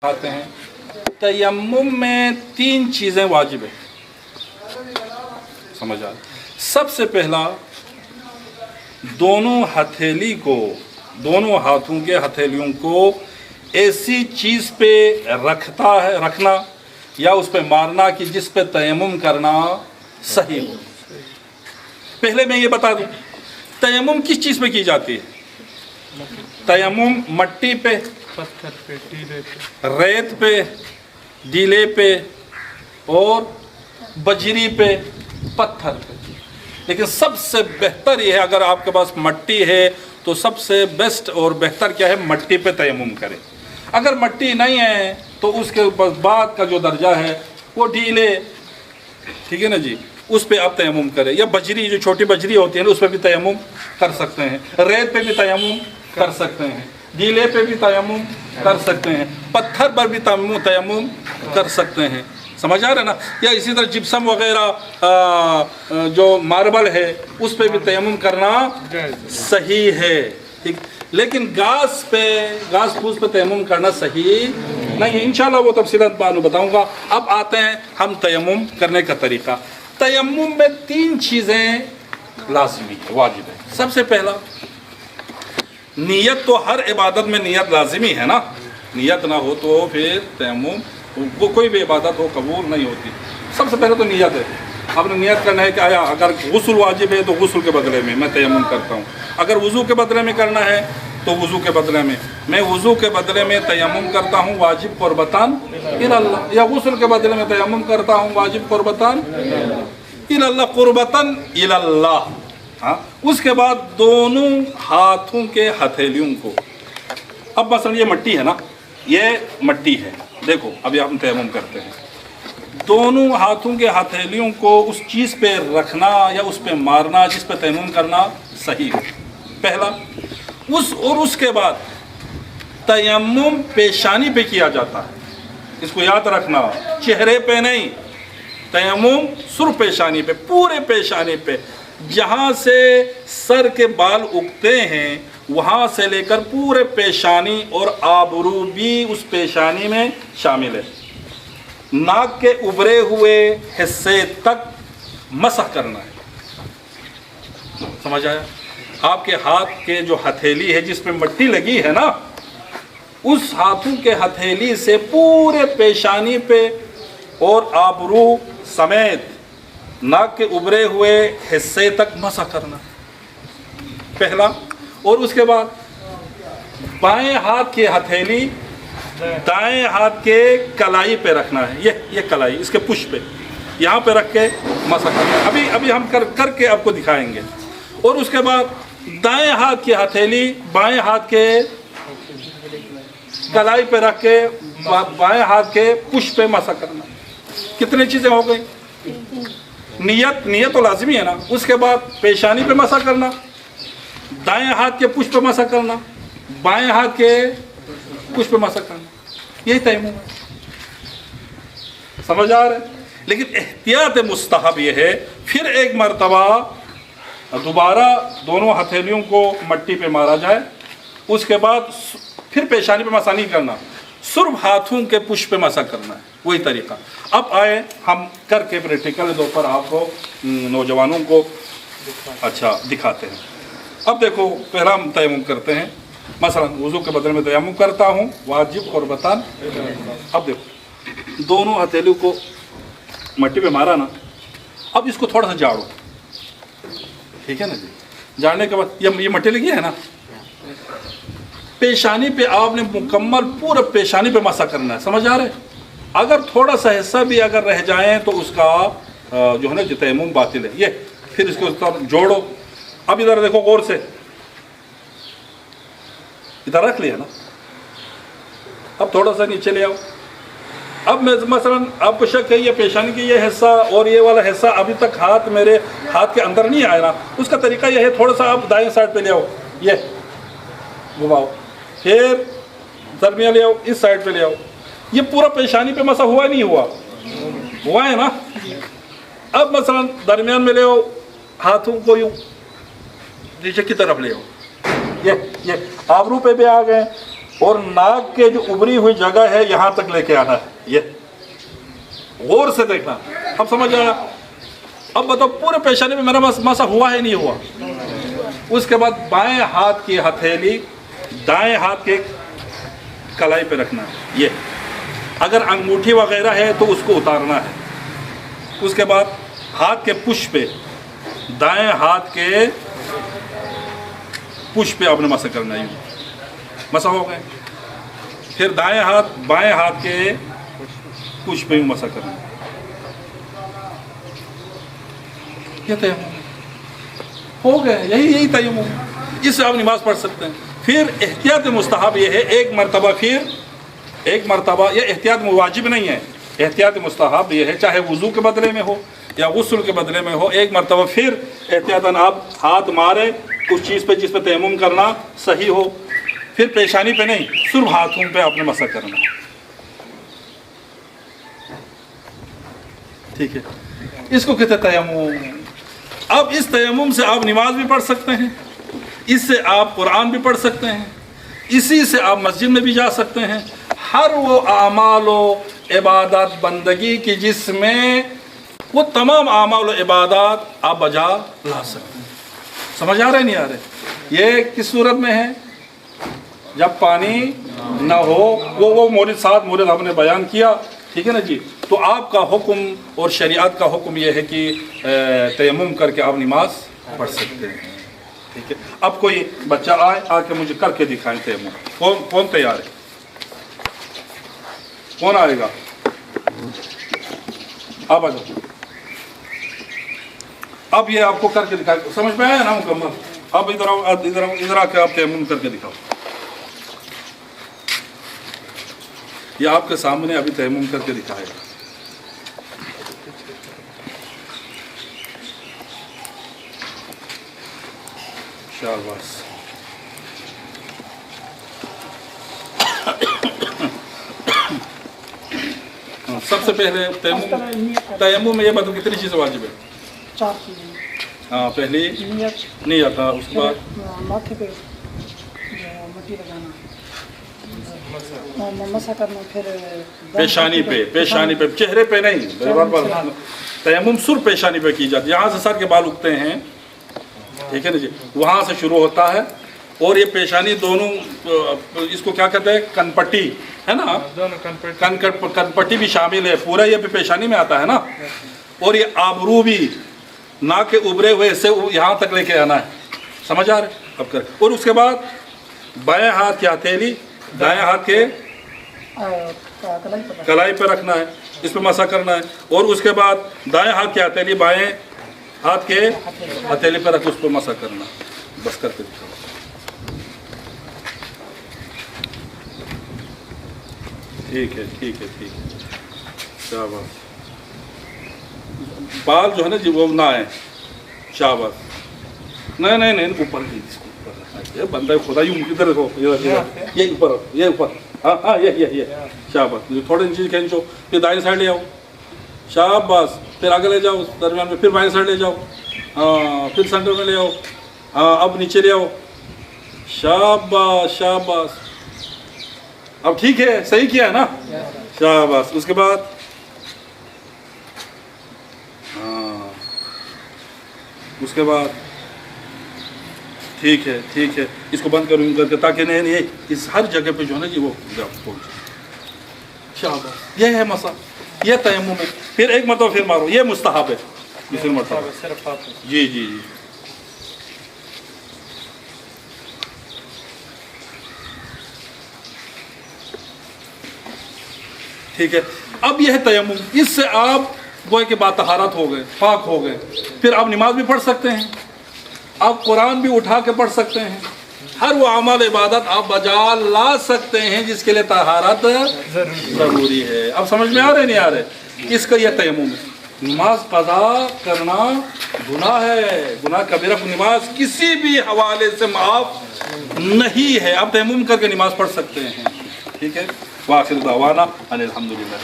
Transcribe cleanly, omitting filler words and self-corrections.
आते हैं। तयम्मुम में 3 चीज़ें वाजिब है, समझ आ। सबसे पहला, दोनों हथेली को, दोनों हाथों के हथेलियों को ऐसी चीज़ पे रखना या उस पे मारना कि जिस पे तयम्मुम करना सही हो। पहले मैं ये बता दूं, तयम्मुम किस चीज़ पे की जाती है? तयम्मुम मट्टी पे, पत्थर पे, टीले पे, रेत पे, डीले पे और बजरी पे, पत्थर पे। लेकिन सबसे बेहतर ये है, अगर आपके पास मट्टी है तो सबसे बेस्ट और बेहतर क्या है, मट्टी पे तयम्मुम करें। अगर मट्टी नहीं है तो उसके बाद का जो दर्जा है वो ढीले, ठीक है ना जी, उस पे आप तयम्मुम करें। या बजरी, जो छोटी बजरी होती है ना, उस पर भी तयम्मुम कर सकते हैं। रेत पे भी तयम्मुम कर सकते हैं, गीले पे भी तयम्मुम कर सकते हैं, पत्थर पर भी तयम्मुम कर सकते हैं। समझ आ रहा है ना? या इसी तरह जिप्सम वगैरह जो मार्बल है उस पे भी तयम्मुम करना सही है, ठीक। लेकिन घास फूस पे तयम्मुम करना सही नहीं है। इंशाल्लाह वो तफसीलात बाद में बताऊंगा। अब आते हैं हम तयम्मुम करने का तरीका। तयम्मुम में 3 चीज़ें लाज़मी है, वाजिब है। सबसे पहला, नियत। तो हर इबादत में नियत लाजिमी है ना, नियत ना हो तो फिर तयम्मुम वो कोई भी इबादत हो कबूल नहीं होती। सबसे पहले तो नियत है। आपने नियत करना है कि आया अगर गुस्ल वाजिब है तो गुस्ल के बदले में मैं तयम्मुम करता हूँ। अगर वज़ू के बदले में करना है तो वज़ू के बदले में मैं वज़ू के बदले में तयम्मुम करता हूँ वाजिब क़ुर्बतान इलल्लाह, या गुस्ल के बदले में तयम्मुम करता हूँ वाजिब क़ुर्बतान इलल्लाह, क़ुर्बतन इलल्लाह। हाँ, उसके बाद दोनों हाथों के हथेलियों को, अब मसलन ये मट्टी है ना, ये मट्टी है, देखो अभी हम तयम्मुम करते हैं। दोनों हाथों के हथेलियों को उस चीज़ पे रखना या उस पे मारना जिस पे तयम्मुम करना सही है, पहला। उसके बाद तयम्मुम पेशानी पे किया जाता है, इसको याद रखना, चेहरे पे नहीं। तयम्मुम सिर्फ पेशानी पे, पूरे पेशानी पे, जहाँ से सर के बाल उगते हैं वहाँ से लेकर पूरे पेशानी और आबरू भी उस पेशानी में शामिल है। नाक के उभरे हुए हिस्से तक मसह करना है, समझ आया? आपके हाथ के जो हथेली है जिस पे मट्टी लगी है ना, उस हाथों के हथेली से पूरे पेशानी पे और आबरू समेत नाक के उभरे हुए हिस्से तक मसा करना, पहला। और उसके बाद बाएं हाथ की हथेली दाएं हाथ के कलाई पे रखना है, ये कलाई, इसके पुश पे यहाँ पे रख के मसा करना है। अभी हम करके आपको दिखाएंगे। और उसके बाद दाएं हाथ की हथेली बाएं हाथ के कलाई पे रख के बाएं हाथ के पुश पे मसा करना। कितनी चीज़ें हो गई? नियत तो लाजिमी है ना। उसके बाद पेशानी पे मसा करना, दाएं हाथ के पुश पे मसा करना, बाएं हाथ के पुश पे मसा करना, यही तयम्मुम है। समझ आ रहा है? लेकिन एहतियात मुस्तहब ये है, फिर एक मरतबा दोबारा दोनों हथेलियों को मट्टी पे मारा जाए, उसके बाद फिर पेशानी पे मसा नहीं करना, सिर्फ हाथों के पुश पे मसा करना है, वही तरीका। अब आए हम करके प्रैक्टिकल तौर पर आपको नौजवानों को अच्छा दिखाते हैं। अब देखो, पहला हम तयम्मुम करते हैं। मसलन वज़ू के बदले में तयम्मुम करता हूँ वाजिब क़ुर्बतान। अब देखो, दोनों हथेलियों को मट्टी पे मारा ना, अब इसको थोड़ा सा झाड़ो, ठीक है ना जी। झाड़ने के बाद ये मट्टी लगी है ना, पेशानी पे आपने मुकम्मल पूरा पेशानी पे मसा करना है, समझ आ रहा है? अगर थोड़ा सा हिस्सा भी अगर रह जाए तो उसका जो है ना तयम्मुम बातिल है। ये फिर इसको ऊपर जोड़ो। अब इधर देखो गौर से, इधर रख लिया ना, अब थोड़ा सा नीचे ले आओ। अब मैं मसलन आपको शक है ये पेशानी की ये हिस्सा और ये वाला हिस्सा अभी तक मेरे हाथ के अंदर नहीं आया ना, उसका तरीका यह है, थोड़ा सा आप दाएं साइड पे ले आओ, ये घुमाओ, फिर दरमियान ले आओ, इस साइड पे ले आओ। ये पूरा पेशानी पे मसा हुआ नहीं हुआ है ना। अब मसलन दरमियान में ले आओ, हाथों को यूं नीचे की तरफ ले आओ, ये आबरू पे भी आ गए, اور ناک کے جو ابری ہوئی جگہ ہے یہاں تک لے کے آنا ہے، یہ غور سے دیکھنا. اب سمجھ آیا؟ اب بتاؤ پورے پیشانی میں میرا مسا ہوا ہے نہیں ہوا؟ اس کے بعد بائیں ہاتھ کی ہتھیلی دائیں ہاتھ کے کلائی پہ رکھنا ہے، یہ اگر انگوٹھی وغیرہ ہے تو اس کو اتارنا ہے. اس کے بعد ہاتھ کے پش پہ دائیں ہاتھ کے پش پہ آپ نے مسا کرنا ہے. مسا ہو گئے. پھر دائیں ہاتھ بائیں ہاتھ کے پش پہ مسا کرنا ہے. یہ تیمم ہو گئے، یہی تیمم. اس سے آپ نماز پڑھ سکتے ہیں. پھر احتیاط مستحب یہ ہے ایک مرتبہ یہ احتیاط واجب نہیں ہے، احتیاط مستحب یہ ہے چاہے وضو کے بدلے میں ہو یا غسل کے بدلے میں ہو، ایک مرتبہ پھر احتیاطاً آپ ہاتھ مارے اس چیز پہ جس پہ تیمم کرنا صحیح ہو. پھر پیشانی پہ نہیں، صرف ہاتھوں پہ آپ نے مسح کرنا. ٹھیک ہے، اس کو کہتے ہیں تیمم. اب اس تیمم سے آپ نماز بھی پڑھ سکتے ہیں، اس سے آپ قرآن بھی پڑھ سکتے ہیں، اسی سے آپ مسجد میں بھی جا سکتے ہیں. ہر وہ اعمال و عبادات بندگی کی جس میں وہ تمام اعمال و عبادات آپ بجا لا سکتے ہیں. سمجھ آ رہے نہیں آ رہے؟ یہ کس صورت میں ہے؟ جب پانی نہ ہو. وہ مورد ہم نے بیان کیا. ٹھیک ہے نا جی. تو آپ کا حکم اور شریعت کا حکم یہ ہے کہ تیمم کر کے آپ نماز پڑھ سکتے ہیں. ٹھیک ہے. اب کوئی بچہ آئے آ کے مجھے کر کے دکھائیں تیمم. کون تیار ہے؟ کون آئے گا؟ آپ آ جاؤ. اب یہ آپ کو کر کے دکھائے. سمجھ میں آیا نا مکمل؟ اب ادھر آ کے آپ تیمم کر کے دکھاؤ. یہ آپ کے سامنے ابھی تیمم کر کے دکھائے گا. شاباش. سب سے پہلے تیمم میں یہ بتاؤ کتنی چیزیں واجب ہے؟ 4 چیزیں. ہاں، پہلی نیت تھا. اس کے بعد ماتھے پہ مٹی لگانا، مسح کرنا، پھر پیشانی پہ چہرے پہ نہیں. تیمم صرف پیشانی پہ کی جاتی ہے. یہاں سے سر کے بال اگتے ہیں، ٹھیک ہے نا جی، وہاں سے شروع ہوتا ہے. اور یہ پیشانی دونوں اس کو کیا کہتے ہیں؟ کن پٹی ہے نا. کن پٹی بھی شامل ہے. پورا یہ پیشانی میں آتا ہے نا. اور یہ آبرو بھی ناک کے ابرے ہوئے سے یہاں تک لے کے آنا ہے. سمجھ آ رہے؟ اب کر. اور اس کے بعد بائیں ہاتھ کی ہتھیلی دائیں ہاتھ کے کلائی پہ رکھنا ہے، اس پہ مسح کرنا ہے. اور اس کے بعد دائیں ہاتھ کی ہتھیلی بائیں ہاتھ کے ہتھیلی پہ رکھ اس پہ مسح کرنا. بس کر کے دکھاؤ. ٹھیک ہے. شاباش. بال جو ہے نا جی وہ نہ آئے. شاباش. نہیں اوپر ہی اس کو اوپر رکھنا. بندہ خدا یوں ادھر دیکھو، یہ اوپر. ہاں یہ شاباش. تھوڑے نیچے کھینچو. پھر دائیں سائڈ لے آؤ. شاباش. پھر آگے لے جاؤ درمیان میں. پھر بائیں سائڈ لے جاؤ. ہاں، پھر سینٹر میں لے آؤ. ہاں، اب نیچے لے آؤ. شاباش. اب ٹھیک ہے، صحیح کیا ہے نا. شاباش. اس کے بعد ہاں، اس کے بعد ٹھیک ہے. اس کو بند کروں کر کے تاکہ نہیں اس ہر جگہ پہ جو ہے نا جی وہ پہنچے. شاباش. یہ ہے مسا، یہ تیمم ہے. پھر ایک مرتبہ پھر مارو. یہ مستحب ہے. دوسری مرتبہ صرف جی. ٹھیک ہے. اب یہ ہے تیمم. اس سے آپ گوئے کے بعد طہارت ہو گئے، پاک ہو گئے. پھر آپ نماز بھی پڑھ سکتے ہیں، آپ قرآن بھی اٹھا کے پڑھ سکتے ہیں. ہر وہ اعمال عبادت آپ بجا لا سکتے ہیں جس کے لیے طہارت ضروری ہے. اب سمجھ میں آ رہے نہیں آ رہے؟ اس کا یہ تیمم ہے. نماز قضا کرنا گناہ ہے، گناہ کبیرہ. نماز کسی بھی حوالے سے معاف نہیں ہے. آپ تیمم کر کے نماز پڑھ سکتے ہیں. ٹھیک ہے. وآخر دعوانا ان الحمدللہ.